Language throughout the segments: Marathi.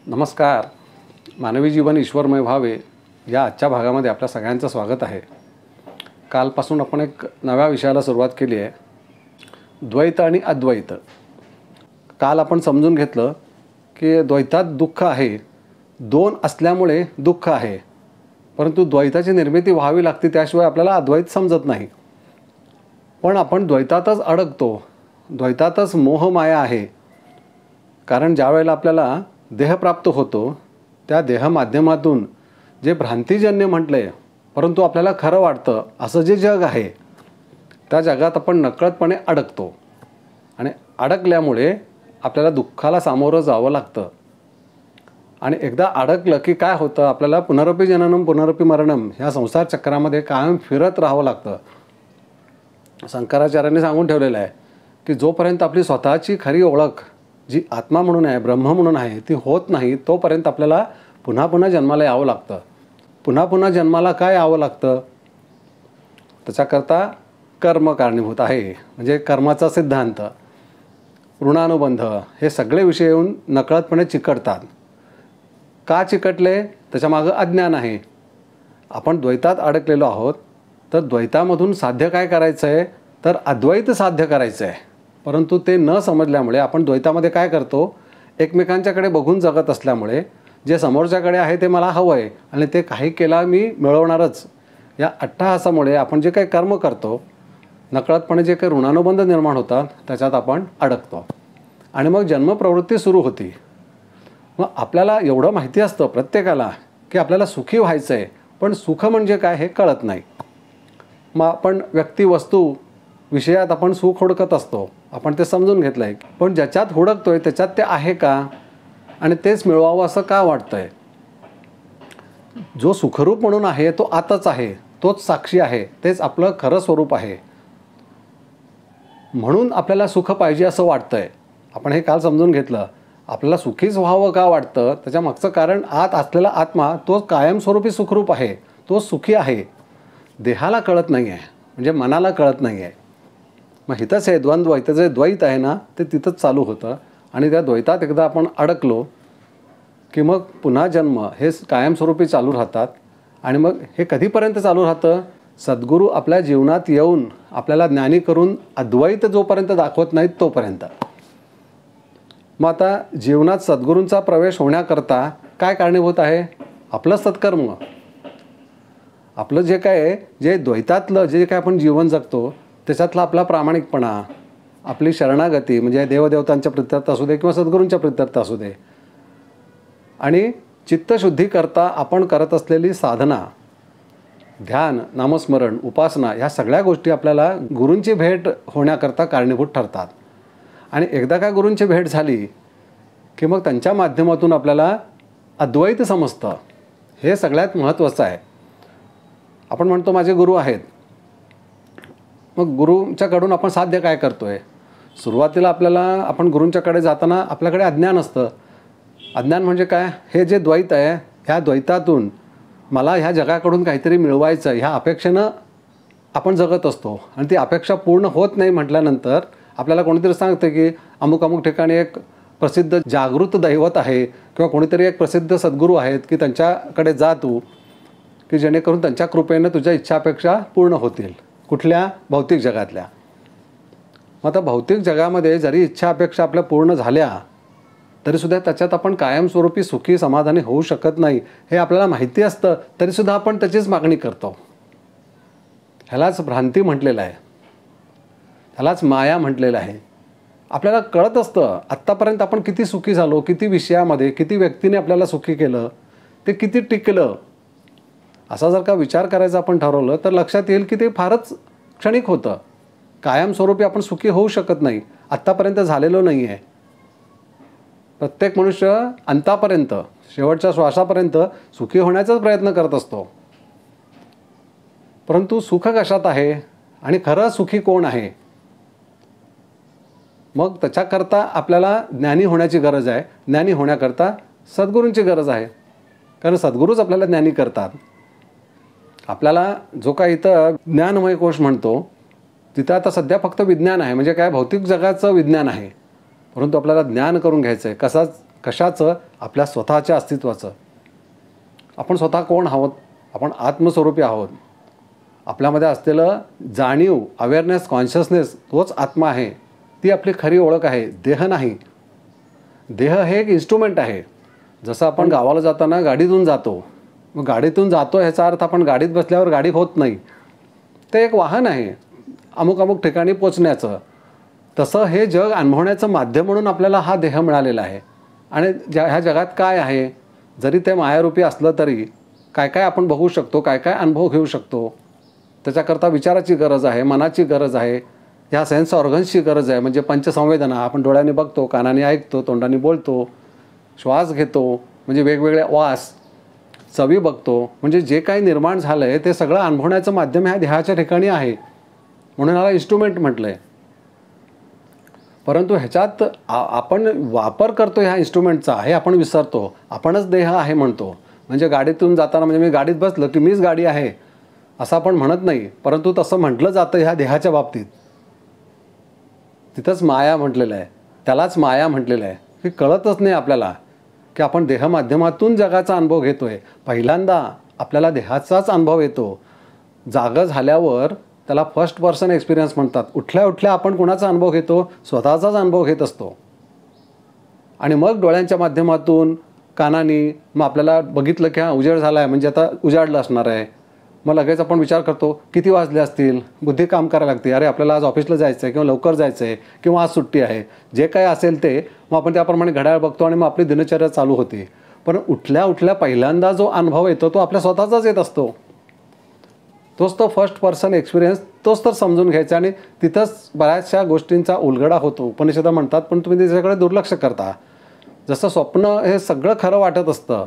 नमस्कार. मानवी जीवन ईश्वरमय व्हावे या आजच्या भागामध्ये आपल्या सगळ्यांचं स्वागत आहे. कालपासून आपण एक नव्या विषयाला सुरुवात केली आहे, द्वैत आणि अद्वैत. काल आपण समजून घेतलं की द्वैतात दुःख आहे, दोन असल्यामुळे दुःख आहे, परंतु द्वैताची निर्मिती व्हावी लागते, त्याशिवाय आपल्याला अद्वैत समजत नाही. पण आपण द्वैतातच अडकतो, द्वैतातच मोहमाया आहे. कारण ज्या वेळेला आपल्याला देह प्राप्त होतो त्या देह माध्यमातून जे भ्रांतिजन्य म्हटले परंतु आपल्याला खरं वाटतं असं जे जग आहे त्या जगात आपण नकळतपणे अडकतो आणि अडकल्यामुळे आपल्याला दुःखाला सामोरं जावं लागतं. आणि एकदा अडकलं की काय होतं, आपल्याला पुनरपि जननम पुनरपि मरणम ह्या संसार चक्रामध्ये कायम फिरत राहावं लागतं. शंकराचार्यांनी सांगून ठेवलेलं आहे की जोपर्यंत आपली स्वतःची खरी ओळख जी आत्मा म्हणून आहे, ब्रह्म म्हणून आहे, ती होत नाही तोपर्यंत आपल्याला पुन्हा पुन्हा जन्माला यावं लागतं. पुन्हा पुन्हा जन्माला काय यावं लागतं, त्याच्याकरता कर्म कारणीभूत आहे. म्हणजे कर्माचा सिद्धांत, ऋणानुबंध हे सगळे विषय येऊन नकळतपणे चिकटतात. का चिकटले, त्याच्यामागं अज्ञान आहे. आपण द्वैतात अडकलेलो आहोत, तर द्वैतामधून साध्य काय करायचं आहे, तर अद्वैत साध्य करायचं आहे. परंतु ते न समजल्यामुळे आपण द्वैतामध्ये काय करतो, एकमेकांच्याकडे बघून जगत असल्यामुळे जे समोरच्याकडे आहे ते मला हवं आहे आणि ते काही केला मी मिळवणारच या अट्टहासामुळे आपण जे काही कर्म करतो, नकळतपणे जे काही ऋणानुबंध निर्माण होतात त्याच्यात आपण अडकतो आणि मग जन्मप्रवृत्ती सुरू होती. मग आपल्याला एवढं माहिती असतं प्रत्येकाला की आपल्याला सुखी व्हायचं आहे, पण सुख म्हणजे काय हे कळत नाही. मग आपण व्यक्ती वस्तू विषयात आपण सुख हुडकत असतो, आपण ते समजून घेतलं आहे. पण ज्याच्यात हुडकतोय त्याच्यात ते आहे का आणि तेच मिळवावं असं का वाटतं आहे. जो सुखरूप म्हणून आहे तो आतच आहे, तोच साक्षी आहे, तेच आपलं खरं स्वरूप आहे. म्हणून आपल्याला सुख पाहिजे असं वाटतं आहे. आपण हे काल समजून घेतलं. आपल्याला सुखीच व्हावं का वाटतं, त्याच्या मागचं कारण आत असलेला आत्मा तो कायमस्वरूपी सुखरूप आहे, तो सुखी आहे. देहाला कळत नाही आहे, म्हणजे मनाला कळत नाही आहे. मग हिथंच हे द्वंद्व, इथं जे द्वैत आहे ना ते तिथंच चालू होतं. आणि त्या द्वैतात एकदा आपण अडकलो की मग पुन्हा जन्म हे कायमस्वरूपी चालू राहतात. आणि मग हे कधीपर्यंत चालू राहतं, सद्गुरू आपल्या जीवनात येऊन आपल्याला ज्ञानी करून अद्वैत जोपर्यंत दाखवत नाहीत तोपर्यंत. मग आता जीवनात सद्गुरूंचा प्रवेश होण्याकरता काय कारणीभूत आहे, आपलं सत्कर्म. आपलं जे काय आहे, जे द्वैतातलं जे काय आपण जीवन जगतो त्याच्यातला आपला प्रामाणिकपणा, आपली शरणागती, म्हणजे देवदेवतांच्या प्रित्यर्थ असू दे किंवा सद्गुरूंच्या प्रित्यर्थ असू दे, आणि चित्तशुद्धीकरता आपण करत असलेली साधना, ध्यान, नामस्मरण, उपासना, ह्या सगळ्या गोष्टी आपल्याला गुरूंची भेट होण्याकरता कारणीभूत ठरतात. आणि एकदा का गुरूंची भेट झाली की मग त्यांच्या माध्यमातून आपल्याला अद्वैत समजतं. हे सगळ्यात महत्त्वाचं आहे. आपण म्हणतो माझे गुरु आहेत, मग गुरूंच्याकडून आपण साध्य काय करतो आहे. सुरुवातीला आपण गुरूंच्याकडे जाताना आपल्याकडे अज्ञान असतं. अज्ञान म्हणजे काय, हे जे द्वैत आहे ह्या द्वैतातून मला ह्या जगाकडून काहीतरी मिळवायचं ह्या अपेक्षेनं आपण जगत असतो. आणि ती अपेक्षा पूर्ण होत नाही म्हटल्यानंतर आपल्याला कोणीतरी सांगतं की अमुक अमुक ठिकाणी एक प्रसिद्ध जागृत दैवत आहे किंवा कोणीतरी एक प्रसिद्ध सद्गुरू आहेत की त्यांच्याकडे जा तू, की जेणेकरून त्यांच्या कृपेनं तुझ्या इच्छा अपेक्षा पूर्ण होतील. कुठल्या, भौतिक जगातल्या. मग आता भौतिक जगामध्ये जरी इच्छा अपेक्षा आपल्या पूर्ण झाल्या तरीसुद्धा त्याच्यात आपण कायमस्वरूपी सुखी समाधानी होऊ शकत नाही हे आपल्याला माहिती असतं, तरीसुद्धा आपण त्याचीच मागणी करतो. ह्यालाच भ्रांती म्हटलेलं आहे, ह्यालाच माया म्हटलेलं आहे. आपल्याला कळत असतं आत्तापर्यंत आपण किती सुखी झालो, किती विषयामध्ये, किती व्यक्तीने आपल्याला सुखी केलं, ते किती टिकलं. असा जर का विचार करायचा आपण ठरवलं तर लक्षात येईल की ते फारच क्षणिक होतं. कायमस्वरूपी आपण सुखी होऊ शकत नाही, आत्तापर्यंत झालेलो नाही आहे. प्रत्येक मनुष्य अंतापर्यंत, शेवटच्या श्वासापर्यंत सुखी होण्याचाच प्रयत्न करत असतो. परंतु सुख कशात आहे आणि खरं सुखी कोण आहे, मग त्याच्याकरता आपल्याला ज्ञानी होण्याची गरज आहे. ज्ञानी होण्याकरता सद्गुरूंची गरज आहे, कारण सद्गुरूच आपल्याला ज्ञानी करतात. आपल्याला जो काही इथं ज्ञानमय कोश म्हणतो तिथं आता सध्या फक्त विज्ञान आहे, म्हणजे काय, भौतिक जगाचं विज्ञान आहे. परंतु आपल्याला ज्ञान करून घ्यायचं आहे. कशाचं, आपल्या स्वतःच्या अस्तित्वाचं. आपण स्वतः कोण आहोत? आपण आत्मस्वरूपी आहोत. आपल्यामध्ये असलेलं जाणीव, अवेअरनेस, कॉन्शियसनेस तोच आत्मा आहे. ती आपली खरी ओळख आहे, देह नाही. देह हे एक इन्स्ट्रुमेंट आहे. जसं आपण गावाला जाताना गाडीतून जातो, मग गाडीतून जातो ह्याचा अर्थ आपण गाडीत बसल्यावर गाडी होत नाही. ते एक वाहन आहे अमुक अमुक ठिकाणी पोचण्याचं. तसं हे जग अनुभवण्याचं माध्यम म्हणून आपल्याला हा देह मिळालेला आहे. आणि ह्या जगात काय आहे, जरी ते मायारूपी असलं तरी काय काय आपण बघू शकतो, काय काय अनुभव घेऊ शकतो. त्याच्याकरता विचाराची गरज आहे, मनाची गरज आहे, ह्या सेन्स ऑर्गन्सची गरज आहे. म्हणजे पंचसंवेदना, आपण डोळ्याने बघतो, कानाने ऐकतो, तोंडाने बोलतो, श्वास घेतो, म्हणजे वेगवेगळे वास, चवी बघतो. म्हणजे जे काही निर्माण झालं आहे ते सगळं अनुभवण्याचं माध्यम ह्या देहाच्या ठिकाणी आहे. म्हणून ह्याला इन्स्ट्रुमेंट म्हटलं आहे. परंतु ह्याच्यात आपण वापर करतो ह्या इन्स्ट्रुमेंटचा हे आपण विसरतो. आपणच देह आहे म्हणतो. म्हणजे गाडीतून जाताना म्हणजे मी गाडीत बसलं की मीच गाडी आहे असं आपण म्हणत नाही. परंतु तसं म्हटलं जातं ह्या देहाच्या बाबतीत. तिथंच माया म्हटलेलं आहे, त्यालाच माया म्हटलेलं आहे. की कळतच नाही आपल्याला की आपण देह माध्यमातून जगाचा अनुभव घेतो आहे. पहिल्यांदा आपल्याला देहाचाच अनुभव येतो. जागं झाल्यावर त्याला फर्स्ट पर्सन एक्सपिरियन्स म्हणतात. उठल्या उठल्या आपण कुणाचा अनुभव घेतो? स्वतःचाच अनुभव घेत असतो. आणि मग डोळ्यांच्या माध्यमातून, कानानी, मग आपल्याला बघितलं की हा उजेड झाला आहे म्हणजे आता उजाडलं असणार आहे. मग लगेच आपण विचार करतो किती वाजले असतील, बुद्धी काम करायला लागते. अरे आपल्याला आज ऑफिसला जायचं आहे किंवा लवकर जायचं आहे किंवा आज सुट्टी आहे. जे काही असेल ते मग आपण त्याप्रमाणे घड्याळ बघतो आणि मग आपली दिनचर्या चालू होते. पण उठल्या उठल्या पहिल्यांदा जो अनुभव येतो तो आपल्या स्वतःचाच येत असतो. तोच तो फर्स्ट पर्सन एक्सपिरियन्स, तोच तर समजून घ्यायचा. आणि तिथंच बऱ्याचशा गोष्टींचा उलगडा होतो. उपनिषदं म्हणतात पण तुम्ही त्याच्याकडे दुर्लक्ष करता. जसं स्वप्न हे सगळं खरं वाटत असतं,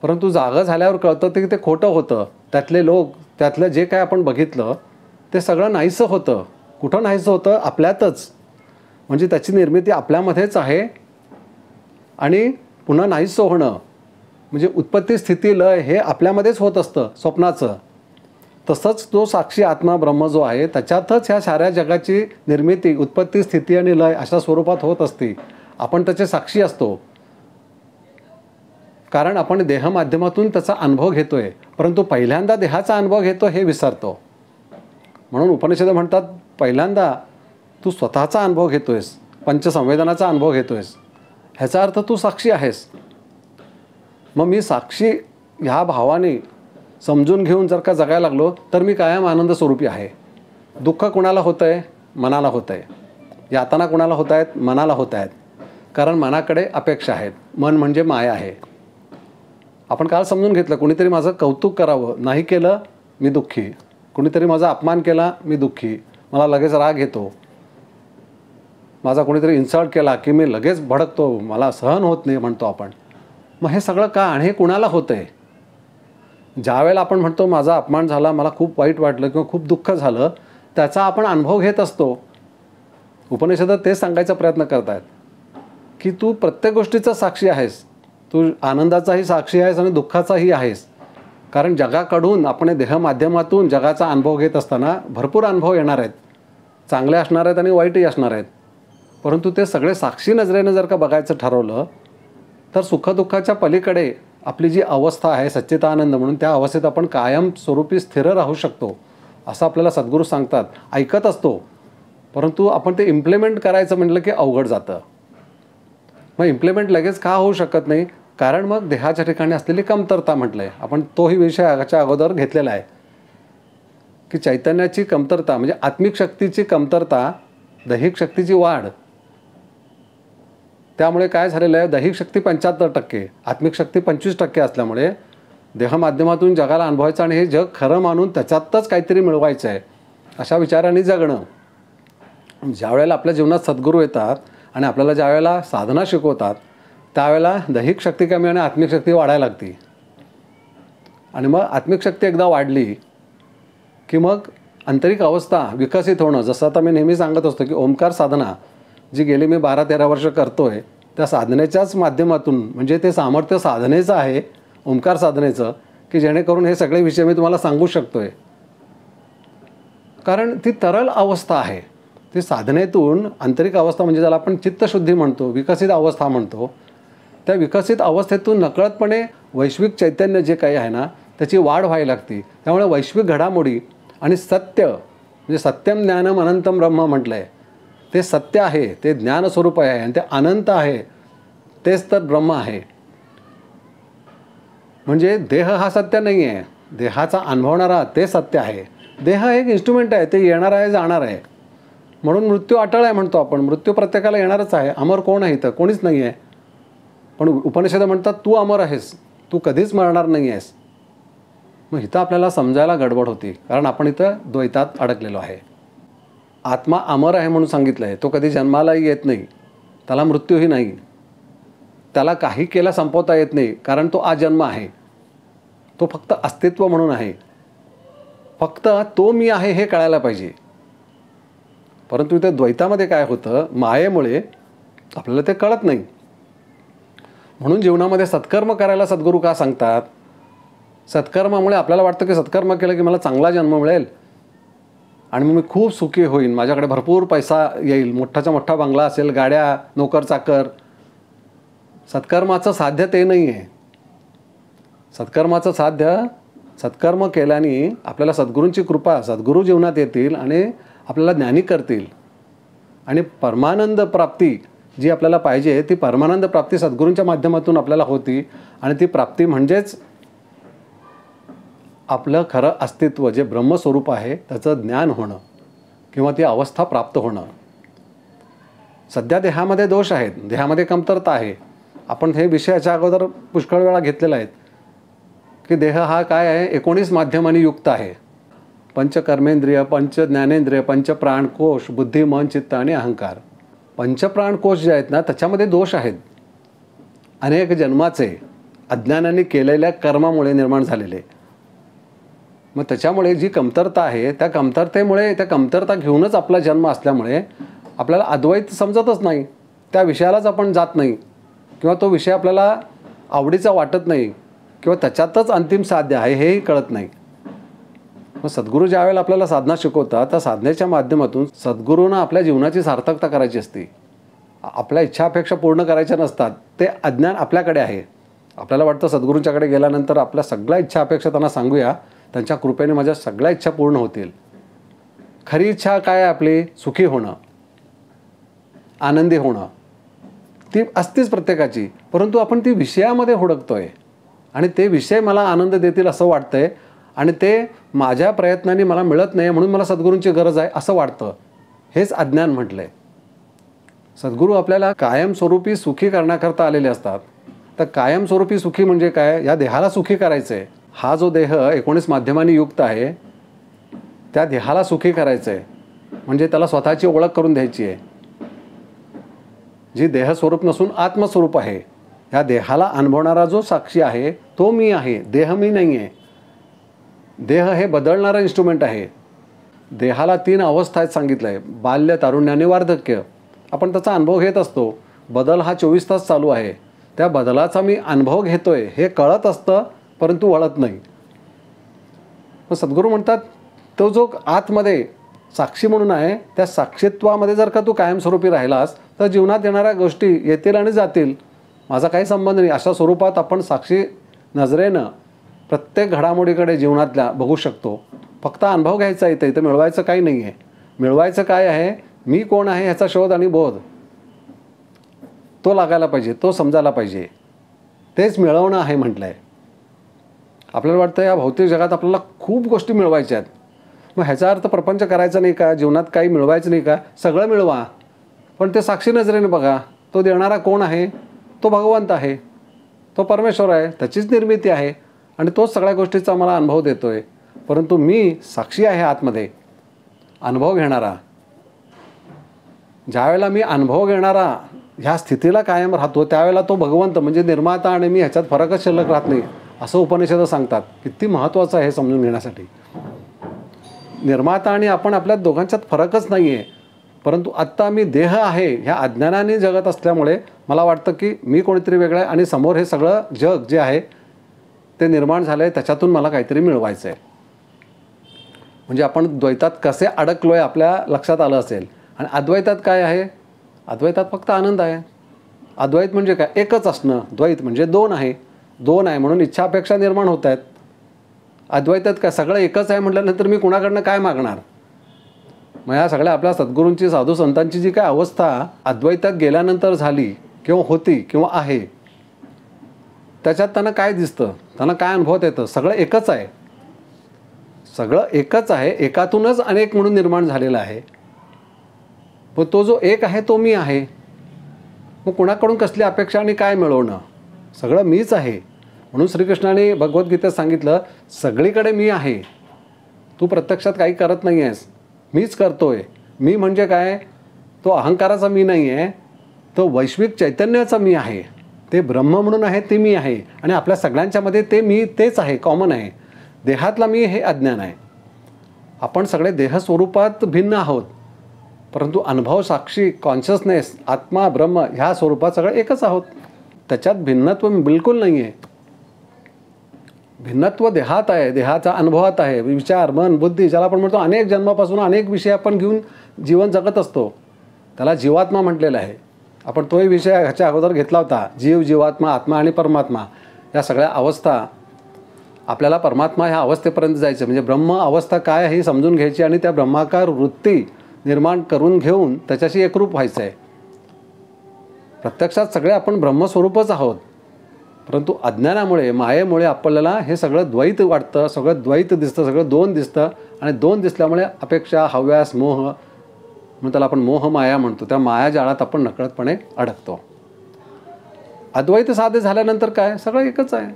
परंतु जागं झाल्यावर कळतं ते खोटं होतं. त्यातले लोक, त्यातलं जे काय आपण बघितलं ते सगळं नाहीसं होतं. कुठं नाहीसं होतं? आपल्यातच. म्हणजे त्याची निर्मिती आपल्यामध्येच आहे. आणि पुन्हा नाहीसं होणं म्हणजे उत्पत्ती, स्थिती, लय हे आपल्यामध्येच होत असतं स्वप्नाचं. तसंच तो साक्षी आत्मा ब्रह्म जो आहे त्याच्यातच ह्या साऱ्या जगाची निर्मिती, उत्पत्ती, स्थिती आणि लय अशा स्वरूपात होत असते. आपण त्याचे साक्षी असतो कारण आपण देह माध्यमातून त्याचा अनुभव घेतोय. परंतु पहिल्यांदा देहाचा अनुभव घेतो हे विसरतो. म्हणून उपनिषद म्हणतात पहिल्यांदा तू स्वतःचा अनुभव घेतोयस, पंचसंवेदनाचा अनुभव घेतोयस. ह्याचा अर्थ तू साक्षी आहेस. मग मी साक्षी ह्या भावाने समजून घेऊन जर का जगायला लागलो तर मी कायम आनंद स्वरूपी आहे. दुःख कुणाला होतं आहे? मनाला होतं आहे. यातना कुणाला होत आहेत? मनाला होत आहेत. कारण मनाकडे अपेक्षा आहेत. मन म्हणजे माया आहे. आपण काल समजून घेतलं, कुणीतरी माझं कौतुक करावं, नाही केलं मी दुःखी. कुणीतरी माझा अपमान केला मी दुःखी, मला लगेच राग येतो. माझा कोणीतरी इन्सल्ट केला की मी लगेच भडकतो, मला सहन होत नाही म्हणतो आपण. मग हे सगळं का आणि हे कुणाला होतं आहे? ज्या वेळेला आपण म्हणतो माझा अपमान झाला, मला खूप वाईट वाटलं किंवा खूप दुःख झालं, त्याचा आपण अनुभव घेत असतो. उपनिषदात ते सांगायचा प्रयत्न करत आहेत की तू प्रत्येक गोष्टीचा साक्षी आहेस. तू आनंदाचाही साक्षी आहेस आणि दुःखाचाही आहेस. कारण जगाकडून आपण देह माध्यमातून जगाचा अनुभव घेत असताना भरपूर अनुभव येणार आहेत. चांगले असणार आहेत आणि वाईटही असणार आहेत. परंतु ते सगळे साक्षी नजरेनं जर का बघायचं ठरवलं तर सुखदुःखाच्या पलीकडे आपली जी अवस्था आहे सच्चिदानंद म्हणून, त्या अवस्थेत आपण कायम स्वरूपी स्थिर राहू शकतो असं आपल्याला सद्गुरू सांगतात. ऐकत असतो परंतु आपण ते इम्प्लिमेंट करायचं म्हटलं की अवघड जातं. मग इम्प्लिमेंट लगेच का होऊ शकत नाही? कारण मग देहाच्या ठिकाणी असलेली कमतरता म्हटलं आहे आपण. तोही विषय याच्या अगोदर घेतलेला आहे की चैतन्याची कमतरता म्हणजे आत्मिक शक्तीची कमतरता, दैहिक शक्तीची वाढ. त्यामुळे काय झालेलं आहे, दैहिक शक्ती 75%, आत्मिक शक्ती 25% असल्यामुळे देह माध्यमातून जगाला अनुभवायचं आणि हे जग खरं मानून त्याच्यातच काहीतरी मिळवायचं आहे अशा विचारांनी जगणं. ज्या वेळेला आपल्या जीवनात सद्गुरू येतात आणि आपल्याला ज्या वेळेला साधना शिकवतात त्यावेळेला दैहिक शक्ती कमी आणि आत्मिक शक्ती वाढायला लागते. आणि मग आत्मिक शक्ती एकदा वाढली की मग आंतरिक अवस्था विकसित होणं. जसं आता मी नेहमी सांगत असतो की ओंकार साधना जी गेली मी 12-13 वर्ष करतोय, त्या साधनेच्याच माध्यमातून म्हणजे ते सामर्थ्य साधनेचं आहे, ओंकार साधनेचं, की जेणेकरून हे सगळे विषय मी तुम्हाला सांगू शकतोय. कारण ती तरल अवस्था आहे. ती साधनेतून आंतरिक अवस्था म्हणजे ज्याला आपण चित्तशुद्धी म्हणतो, विकसित अवस्था म्हणतो, त्या विकसित अवस्थेतून नकळतपणे वैश्विक चैतन्य जे काही आहे ना त्याची वाढ व्हायला लागते. त्यामुळे वैश्विक घडामोडी आणि सत्य म्हणजे सत्यम ज्ञानम अनंतम ब्रह्म म्हटलं आहे, ते सत्य आहे, ते ज्ञानस्वरूप आहे आणि ते अनंत आहे, तेच तर ब्रह्म आहे. म्हणजे देह हा सत्य नाही आहे, देहाचा अनुभवणारा ते सत्य आहे. देह एक इन्स्ट्रुमेंट आहे, ते येणार आहे जाणार आहे. म्हणून मृत्यू अटळ आहे म्हणतो आपण. मृत्यू प्रत्येकाला येणारच आहे. अमर कोण आहे तर कोणीच नाही आहे. पण उपनिषद म्हणतात तू अमर आहेस, तू कधीच मरणार नाही आहेस. मग इथं आपल्याला समजायला गडबड होती, कारण आपण इथं द्वैतात अडकलेलो आहे. आत्मा अमर आहे म्हणून सांगितलं आहे, तो कधी जन्मालाही येत नाही, त्याला मृत्यूही नाही, त्याला काही केला संपवता येत नाही, कारण तो आजन्म आहे. तो फक्त अस्तित्व म्हणून आहे. फक्त तो मी आहे हे कळायला पाहिजे. परंतु इथे द्वैतामध्ये काय होतं, मायेमुळे आपल्याला ते कळत नाही. म्हणून जीवनामध्ये सत्कर्म करायला सद्गुरू का सांगतात? सत्कर्मामुळे आपल्याला वाटतं की सत्कर्म केलं की मला चांगला जन्म मिळेल आणि मग मी खूप सुखी होईन, माझ्याकडे भरपूर पैसा येईल, मोठाचा मोठा बंगला असेल, गाड्या, नोकर चाकर. सत्कर्माचं साध्य ते नाही आहे. सत्कर्माचं साध्य सत्कर्म केल्याने आपल्याला सद्गुरूंची कृपा, सद्गुरू जीवनात येतील आणि आपल्याला ज्ञानी करतील. आणि परमानंद प्राप्ती जी आपल्याला पाहिजे ती परमानंद प्राप्ती सद्गुरूंच्या माध्यमातून आपल्याला होती. आणि ती प्राप्ती म्हणजेच आपलं खरं अस्तित्व जे ब्रह्मस्वरूप आहे त्याचं ज्ञान होणं किंवा ती अवस्था प्राप्त होणं. सध्या देहामध्ये दोष आहेत, देहामध्ये कमतरता आहे. आपण हे विषयाच्या अगोदर पुष्कळ वेळा घेतलेला आहेत की देह हा काय आहे, 19 माध्यमांनी युक्त आहे. पंचकर्मेंद्रिय, पंच ज्ञानेंद्रिय, पंचप्राणकोश, बुद्धी, मन, चित्त आणि अहंकार. पंचप्राणकोश जे आहेत ना त्याच्यामध्ये दोष आहेत, अनेक जन्माचे अज्ञानाने केलेल्या कर्मामुळे निर्माण झालेले. मग त्याच्यामुळे जी कमतरता आहे त्या कमतरतेमुळे, त्या कमतरता घेऊनच आपला जन्म असल्यामुळे आपल्याला अद्वैत समजतच नाही. त्या विषयालाच आपण जात नाही किंवा तो विषय आपल्याला आवडीचा वाटत नाही किंवा त्याच्यातच अंतिम साध्य आहे हेही कळत नाही. मग सद्गुरू ज्यावेळेला आपल्याला साधना शिकवतात त्या साधनेच्या माध्यमातून सद्गुरूंना आपल्या जीवनाची सार्थकता करायची असते. आपल्या इच्छा अपेक्षा पूर्ण करायच्या नसतात. ते अज्ञान आपल्याकडे आहे. आपल्याला वाटतं सद्गुरूंच्याकडे गेल्यानंतर आपल्या सगळ्या इच्छा अपेक्षा त्यांना सांगूया, त्यांच्या कृपेने माझ्या सगळ्या इच्छा पूर्ण होतील. खरी इच्छा काय आहे आपली? सुखी होणं, आनंदी होणं. ती असतेच प्रत्येकाची, परंतु आपण ती विषयामध्ये हुडकतोय आणि ते विषय मला आनंद देतील असं वाटतंय आणि ते माझ्या प्रयत्नांनी मला मिळत नाही म्हणून मला सद्गुरूंची गरज आहे असं वाटतं. हेच अज्ञान म्हटलंय. सद्गुरू आपल्याला कायमस्वरूपी सुखी करण्याकरता आलेले असतात. तर कायमस्वरूपी सुखी म्हणजे काय? या देहाला सुखी करायचं आहे. हा जो देह 19 माध्यमांनी युक्त आहे त्या देहाला सुखी करायचं आहे, म्हणजे त्याला स्वतःची ओळख करून द्यायची आहे जी देहस्वरूप नसून आत्मस्वरूप आहे. या देहाला अनुभवणारा जो साक्षी आहे तो मी आहे, देह मी नाही आहे. देह हे बदलणारं इन्स्ट्रुमेंट आहे. देहाला 3 अवस्था आहेत सांगितलं आहे, बाल्य, तारुण्य आणि वार्धक्य. आपण त्याचा अनुभव घेत असतो. बदल हा 24 तास चालू आहे. त्या बदलाचा मी अनुभव घेतोय हे कळत असतं, परंतु वळत नाही. मग सद्गुरू म्हणतात तो जो आतमध्ये साक्षी म्हणून आहे त्या साक्षीत्वामध्ये जर का तू कायमस्वरूपी राहिलास तर जीवनात येणाऱ्या गोष्टी येतील आणि जातील, माझा काही संबंध नाही अशा स्वरूपात आपण साक्षी नजरेनं प्रत्येक घडामोडीकडे जीवनातल्या बघू शकतो. फक्त अनुभव घ्यायचा इथं, इथं मिळवायचं काही नाही आहे. मिळवायचं काय आहे? मी कोण आहे ह्याचा शोध आणि बोध तो लागायला पाहिजे, तो समजायला पाहिजे. तेच मिळवणं आहे म्हटलं आहे. आपल्याला वाटतं या भौतिक जगात आपल्याला खूप गोष्टी मिळवायच्या आहेत. मग ह्याचा अर्थ प्रपंच करायचा नाही का? जीवनात काही मिळवायचं नाही का? सगळं मिळवा, पण ते साक्षी नजरेने बघा. तो देणारा कोण आहे? तो भगवंत आहे, तो परमेश्वर आहे, त्याचीच निर्मिती आहे आणि तोच सगळ्या गोष्टीचा मला अनुभव देतोय. परंतु मी साक्षी आहे आतमध्ये, अनुभव घेणारा. ज्यावेळेला मी अनुभव घेणारा ह्या स्थितीला कायम राहतो त्यावेळेला तो भगवंत म्हणजे निर्माता आणि मी ह्याच्यात फरकच शिल्लक राहत नाही असं उपनिषद सांगतात. किती महत्त्वाचं आहे हे समजून घेण्यासाठी. निर्माता आणि आपण आपल्या दोघांच्यात फरकच नाही आहे, परंतु आत्ता मी देह आहे ह्या अज्ञानाने जगत असल्यामुळे मला वाटतं की मी कोणीतरी वेगळं आहे आणि समोर हे सगळं जग जे आहे ते निर्माण झालं आहे, त्याच्यातून मला काहीतरी मिळवायचं आहे. म्हणजे आपण द्वैतात कसे अडकलो आहे आपल्या लक्षात आलं असेल. आणि अद्वैतात काय आहे? अद्वैतात फक्त आनंद आहे. अद्वैत म्हणजे काय? एकच असणं. द्वैत म्हणजे दोन आहे. दोन आहे म्हणून इच्छा अपेक्षा निर्माण होत आहेत. अद्वैतात काय? सगळं एकच आहे म्हटल्यानंतर मी कुणाकडनं काय मागणार? मग ह्या सगळ्या आपल्या सद्गुरूंची, साधू संतांची जी काय अवस्था अद्वैतात गेल्यानंतर झाली किंवा होती किंवा आहे, त्याच्यात त्यांना काय दिसतं? त्यांना काय अनुभवत येतं? सगळं एकच आहे. सगळं एकच आहे. एकातूनच अनेक म्हणून निर्माण झालेला आहे. पण तो जो एक आहे तो मी आहे. मग कुणाकडून कसली अपेक्षा आणि काय मिळवणं? सगळं मीच आहे. म्हणून श्रीकृष्णाने भगवद्गीतेत सांगितलं, सगळीकडे मी आहे. तू प्रत्यक्षात काही करत नाही आहेस, मीच करतोय. मी म्हणजे काय? तो अहंकाराचा मी नाही आहे, तो वैश्विक चैतन्याचा मी आहे. ते ब्रह्म म्हणून आहे ते मी आहे. आणि आपल्या सगळ्यांच्यामध्ये ते मी तेच आहे, कॉमन आहे. देहातला मी हे अज्ञान आहे. आपण सगळे देहस्वरूपात भिन्न आहोत, परंतु अनुभव साक्षी कॉन्शियसनेस आत्मा ब्रह्म ह्या स्वरूपात सगळं एकच आहोत. त्याच्यात भिन्नत्व बिलकुल नाही आहे. भिन्नत्व देहात आहे, देहाचा अनुभवात आहे. विचार, मन, बुद्धी, ज्याला आपण म्हणतो अनेक जन्मापासून अनेक विषय आपण घेऊन जीवन जगत असतो, त्याला जीवात्मा म्हटलेलं आहे. आपण तोही विषय ह्याच्या अगोदर घेतला होता. जीव, जीवात्मा, आत्मा आणि परमात्मा या सगळ्या अवस्था. आपल्याला परमात्मा ह्या अवस्थेपर्यंत जायचं म्हणजे ब्रह्म अवस्था काय ही समजून घ्यायची आणि त्या ब्रह्माकार वृत्ती निर्माण करून घेऊन त्याच्याशी एकरूप व्हायचं आहे. प्रत्यक्षात सगळे आपण ब्रह्मस्वरूपच आहोत, परंतु अज्ञानामुळे, मायेमुळे आपल्याला हे सगळं द्वैत वाटतं, सगळं द्वैत दिसतं, सगळं दोन दिसतं. आणि दोन दिसल्यामुळे अपेक्षा, हव्यास, मोह म्हणून त्याला आपण मोह माया म्हणतो, त्या माया जाळात आपण नकळतपणे अडकतो. अद्वैत साध्य झाल्यानंतर काय? सगळं एकच आहे.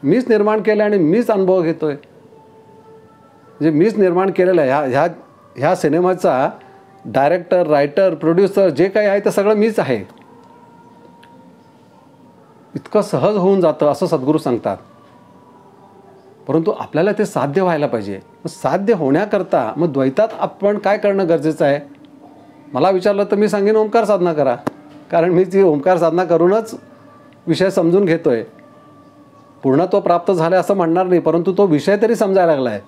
मीच निर्माण केलं आणि मीच अनुभव घेतोय. म्हणजे मीच निर्माण केलेलं आहे. ह्या सिनेमाचा डायरेक्टर, रायटर, प्रोड्युसर जे काही आहे ते सगळं मीच आहे. इतकं सहज होऊन जातं असं सद्गुरू सांगतात. परंतु आपल्याला ते साध्य व्हायला पाहिजे. मग साध्य होण्याकरता मग द्वैतात आपण काय करणं गरजेचं आहे? मला विचारलं तर मी सांगेन ओंकार साधना करा. कारण मी ती ओंकार साधना करूनच विषय समजून घेतोय. पूर्णत्व प्राप्त झालं असं म्हणणार नाही, परंतु तो विषय तरी समजायला लागला आहे.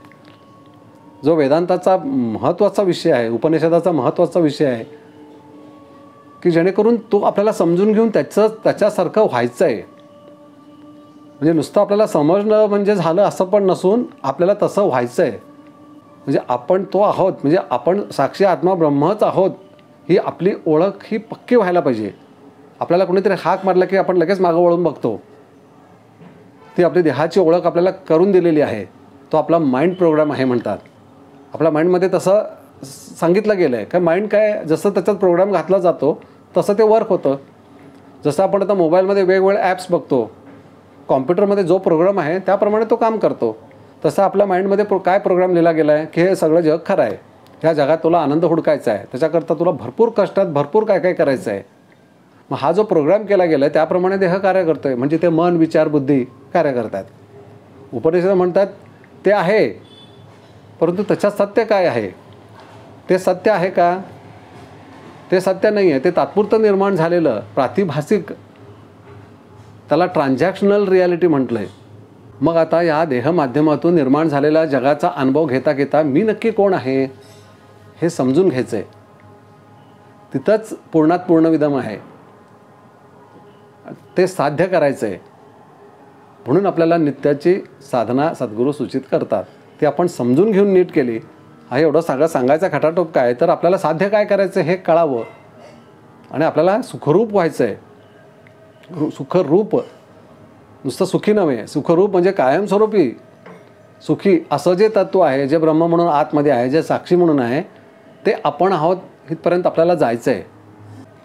जो वेदांताचा महत्त्वाचा विषय आहे, उपनिषदाचा महत्त्वाचा विषय आहे, की जेणेकरून तो आपल्याला समजून घेऊन त्याच्यासारखं व्हायचं आहे. म्हणजे नुसतं आपल्याला समजणं म्हणजे झालं असं पण नसून आपल्याला तसं व्हायचं आहे. म्हणजे आपण तो आहोत, म्हणजे आपण साक्षी आत्मा ब्रह्मच आहोत ही आपली ओळख ही पक्की व्हायला पाहिजे. आपल्याला कोणीतरी हाक मारला की आपण लगेच मागं वळून बघतो. ती आपली देहाची ओळख आपल्याला करून दिलेली आहे. तो आपला माइंड प्रोग्राम आहे म्हणतात. आपल्या माइंडमध्ये तसं सांगितलं गेलं आहे का माइंड काय जसं त्याच्यात प्रोग्राम घातला जातो तसं ते वर्क होतं. जसं आपण आता मोबाईलमध्ये वेगवेगळे ॲप्स बघतो, कॉम्प्युटरमध्ये जो प्रोग्राम आहे त्याप्रमाणे तो काम करतो. तसं आपल्या माइंडमध्ये काय प्रोग्राम लिहिला गेला आहे की हे सगळं जग खरं आहे, ह्या जगात तुला आनंद हुडकायचा आहे, त्याच्याकरता तुला भरपूर कष्टात भरपूर काय काय करायचं आहे. मग हा जो प्रोग्राम केला गेला आहे त्याप्रमाणे देह कार्य करतो आहे. म्हणजे ते मन, विचार, बुद्धी कार्य करतात. उपनिषद म्हणतात ते आहे, परंतु त्याच्यात सत्य काय आहे? ते सत्य आहे का? ते सत्य नाही आहे. ते तात्पुरतं निर्माण झालेलं प्रातिभासिक, त्याला ट्रान्झॅक्शनल रियालिटी म्हटलं आहे. मग आता या देह माध्यमातून निर्माण झालेला जगाचा अनुभव घेता घेता मी नक्की कोण आहे हे समजून घ्यायचं आहे. तिथंच पूर्णात पूर्णविदम आहे. ते साध्य करायचं आहे. म्हणून आपल्याला नित्याची साधना सद्गुरू सूचित करतात. ती आपण समजून घेऊन नीट केली. हा एवढं सगळं सांगायचा खटाटोप काय, तर आपल्याला साध्य काय करायचं हे कळावं आणि आपल्याला सुखरूप व्हायचं आहे. सुखरूप, नुसतं सुखी नव्हे, सुखरूप म्हणजे कायमस्वरूपी सुखी असं जे तत्व आहे, जे ब्रह्म म्हणून आतमध्ये आहे, जे साक्षी म्हणून आहे, ते आपण आहोत इथपर्यंत आपल्याला जायचं आहे.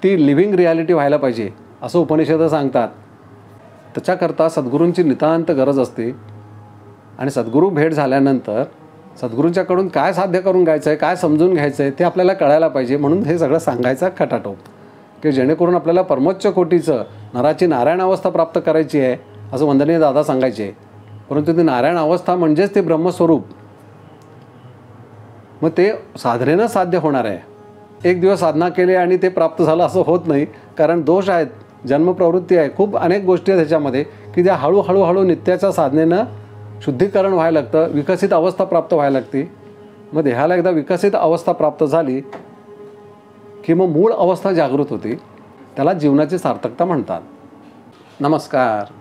ती लिव्हिंग रियालिटी व्हायला पाहिजे असं उपनिषद सांगतात. त्याच्याकरता सद्गुरूंची नितांत गरज असते. आणि सद्गुरू भेट झाल्यानंतर सद्गुरूंच्याकडून काय साध्य करून घ्यायचं आहे, काय समजून घ्यायचं आहे ते आपल्याला कळायला पाहिजे. म्हणून हे सगळं सांगायचा खटाटोप की जेणेकरून आपल्याला परमोच्च कोटीचं नराची नारायण अवस्था प्राप्त करायची आहे असं वंदनीय दादा सांगायचे. परंतु ती नारायण अवस्था म्हणजेच ते ब्रह्मस्वरूप. मग ते साधनेनं साध्य होणार आहे. एक दिवस साधना केली आणि ते प्राप्त झालं असं होत नाही. कारण दोष आहेत, जन्मप्रवृत्ती आहे, खूप अनेक गोष्टी आहेत त्याच्यामध्ये की त्या हळूहळू नित्याच्या साधनेनं शुद्धीकरण व्हायला लागतं, विकसित अवस्था प्राप्त व्हायला लागते. मग देहाला एकदा विकसित अवस्था प्राप्त झाली की मग मूळ अवस्था जागृत होती. त्याला जीवनाची सार्थकता म्हणतात. नमस्कार.